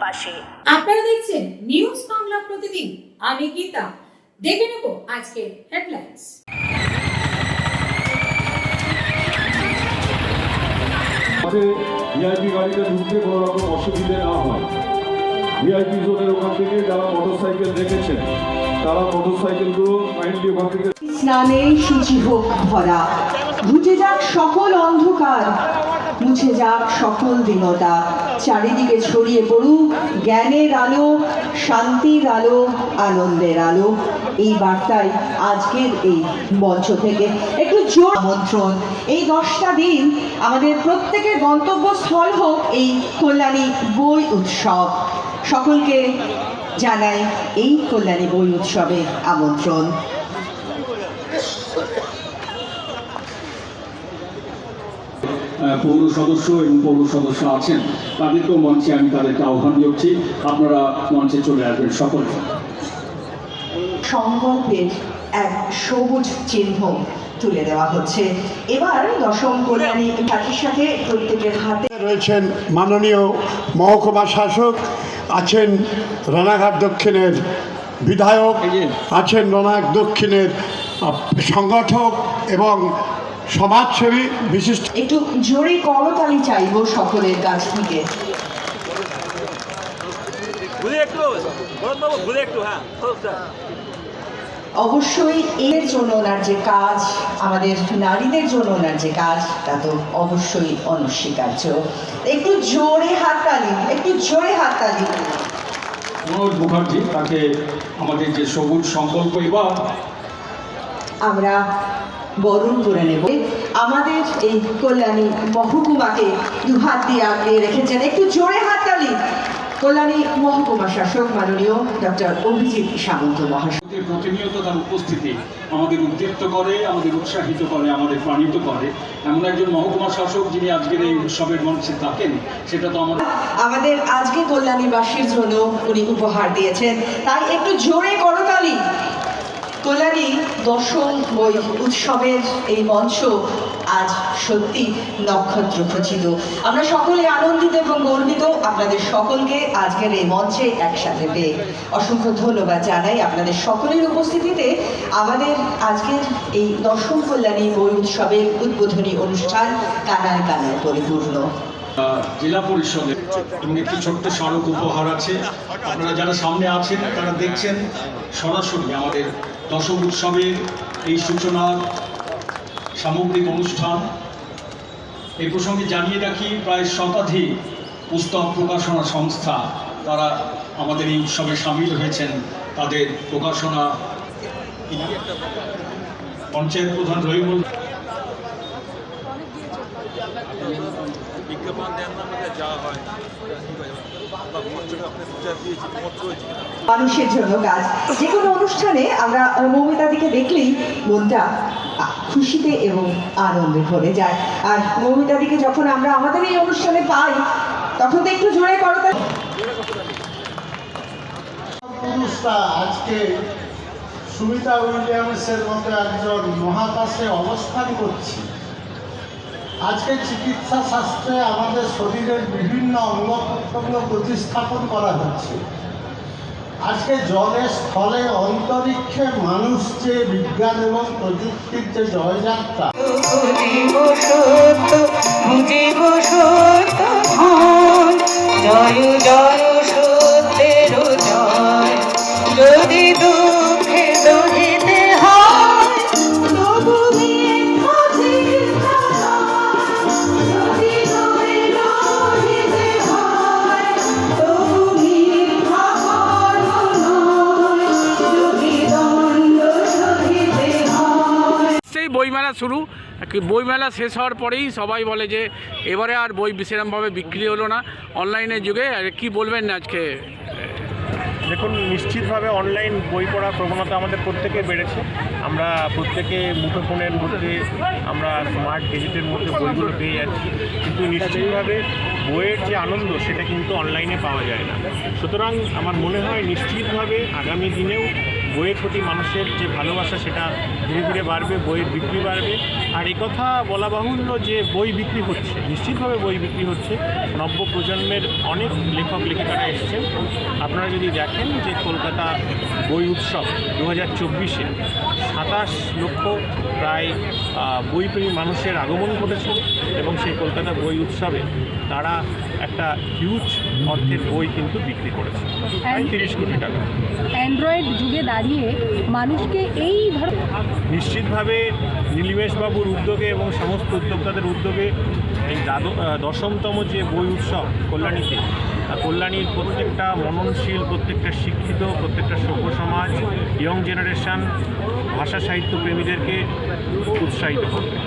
পাশে। আপনারা দেখছেন নিউজ বাংলা প্রতিদিন, আমি গীতা। দেখে নেব আজকে হেডলাইন্স। ভিআইপি গাড়িতে ঢুকতে কোনো রকম অসুবিধে না হয়। ভিআইপি জোনের ওখান থেকে যারা মোটরসাইকেল রেখেছেন তারা মোটরসাইকেলগুলো কাইন্ডলি ওখান থেকে স্নানে শুচি হোক ভরা, ঘুচে যাক সকল অন্ধকার, মুছে যাক সকল দীনতা, চারিদিকে ছড়িয়ে পড়ুক জ্ঞানের আলো, শান্তির আলো, আনন্দের আলো। এই বার্তায় আজকের এই মঞ্চ থেকে একটু জোর আমন্ত্রণ। এই 10টা দিন আমাদের প্রত্যেকের গন্তব্যস্থল হোক এই কল্যাণী বই উৎসব। সকলকে জানাই এই কল্যাণী বই উৎসবে আমন্ত্রণ। পৌর সদস্য এবং পৌর সদস্য আছেন, তাদেরকেও মঞ্চে আমি তাদেরকে আহ্বান করছি, আপনারা মঞ্চে চলে আসবেন সকলে। সংকল্পের এক সবুজ চিহ্ন তুলে দেওয়া হচ্ছে। এবার 10ম কল্যাণী ঘাটের সাথে প্রত্যেকের হাতে রয়েছেন মাননীয় মহকুমা শাসক, আছেন রানাঘাট দক্ষিণের বিধায়ক, আছেন রানাঘাট দক্ষিণের সংগঠক এবং সমাজসেবী বিশিষ্ট। একটু জোরে করতালি চাইব সকলের কাছ থেকে। অবশ্যই এর জন্য ওনার যে কাজ, আমাদের নারীদের জন্য ওনার যে কাজ, তা তো অবশ্যই অনস্বীকার্য। একটু জোরে হাততালি, একটু জোরে হাততালি। মনোজ মুখার্জি, তাকে আমাদের যে সবুজ সংকল্প এবার আমরা বরণ করে নেব। আমাদের এই কল্যাণী মহকুমাকে দুহাত দিয়ে আগলে রেখেছেন, একটু জোরে হাততালি, কল্যাণী মহকুমা শাসক মাননীয় ডক্টর অভিজিৎ সামন্ত মহাশয়। প্রতিনিয়ত তার উপস্থিতি আমাদের উদ্দীপ্ত করে, আমাদের উৎসাহিত করে, আমাদের প্রাণিত করে। এমন একজন মহকুমা শাসক যিনি আজকের এই উৎসবের মঞ্চে থাকেন, সেটা তো আমাদের আজকে কল্যাণীবাসীর জন্য উনি উপহার দিয়েছেন, তাই একটু জোরে করতালি। কল্যাণী 10ম বই উৎসবের এই মঞ্চ আজ সত্যি নক্ষত্র খচিত। আমরা সকলে আনন্দিত এবং গর্বিত আপনাদের সকলকে আজকের এই মঞ্চে একসাথে পেয়ে। অসংখ্য ধন্যবাদ জানাই আপনাদের সকলের উপস্থিতিতে আমাদের আজকের এই 10ম কল্যাণী বই উৎসবের উদ্বোধনী অনুষ্ঠান কানায় কানায় পরিপূর্ণ। জেলা পরিষদের এবং একটি ছোট্ট স্মারক উপহার আছে। আপনারা যারা সামনে আছেন তারা দেখছেন সরাসরি আমাদের 10ম উৎসবের এই সূচনার সামগ্রিক অনুষ্ঠান। এই প্রসঙ্গে জানিয়ে রাখি, প্রায় শতাধিক পুস্তক প্রকাশনা সংস্থা তারা আমাদের এই উৎসবে সামিল হয়েছেন। তাদের প্রকাশনা পঞ্চায়েত প্রধান রহিমুল মানুষের জন্য কাজ। যে কোনো অনুষ্ঠানে আমরা মৌমিতাদিকে দেখলেই মনটা খুশিতে এবং আনন্দে ভরে যায়। আর মৌমিতাদিকে যখন আমরা আমাদের এই অনুষ্ঠানে পাই তখন তো একটু জোরে করতে। পুরুষরা আজকে সুমিতা উইলিয়ামসের মতো একজন মহাকাশে অবস্থান করছে। আজকে চিকিৎসা শাস্ত্রে আমাদের শরীরের বিভিন্ন অঙ্গ প্রত্যঙ্গ প্রতিস্থাপন করা হচ্ছে। আজকে জলে স্থলে অন্তরিক্ষে মানুষ যে বিজ্ঞান এবং প্রযুক্তির যে জয়যাত্রা, জয় জয় সত্যের জয়, যদি দুঃখে দহিতে হয় তবু বইমেলা শুরু। বইমেলা শেষ হওয়ার পরেই সবাই বলে যে এবারে আর বই সেরকমভাবে বিক্রি হলো না অনলাইনের যুগে। কি বলবেন না আজকে? দেখুন, নিশ্চিতভাবে অনলাইন বই পড়ার প্রবণতা আমাদের প্রত্যেকে বেড়েছে। আমরা প্রত্যেকে মুঠোফোনের মধ্যে, আমরা স্মার্ট গেজেটের মধ্যে বইগুলো পেয়ে যাচ্ছি, কিন্তু নিশ্চিতভাবে বইয়ের যে আনন্দ সেটা কিন্তু অনলাইনে পাওয়া যায় না। সুতরাং আমার মনে হয় নিশ্চিতভাবে আগামী দিনেও বইয়ের প্রতি মানুষের যে ভালোবাসা সেটা ধীরে ধীরে বাড়বে, বইয়ের বিক্রি বাড়বে। আর কথা বলা বাহুল্য যে বই বিক্রি হচ্ছে, নিশ্চিতভাবে বই বিক্রি হচ্ছে। নব্য প্রজন্মের অনেক লেখক লেখিকারা এসছেন। আপনারা যদি দেখেন যে কলকাতা বই উৎসব 2024-এ 27 লক্ষ প্রায় বইপ্রেমী মানুষের আগমন ঘটেছে এবং সেই কলকাতা বই উৎসবে তারা একটা হিউজ অর্থের বই কিন্তু বিক্রি করেছে, প্রায় 30 কোটি টাকা। অ্যান্ড্রয়েড যুগে দাঁড়িয়ে মানুষকে এই নিশ্চিতভাবে নীলিমেশবাবুর উদ্যোগে এবং সমস্ত উদ্যোক্তাদের উদ্যোগে এই 10তম যে বই উৎসব কল্যাণীতে, কল্যাণীর প্রত্যেকটা মননশীল, প্রত্যেকটা শিক্ষিত, প্রত্যেকটা সভ্য সমাজ, ইয়ং জেনারেশন, ভাষা সাহিত্য প্রেমীদেরকে উৎসাহিত করবে।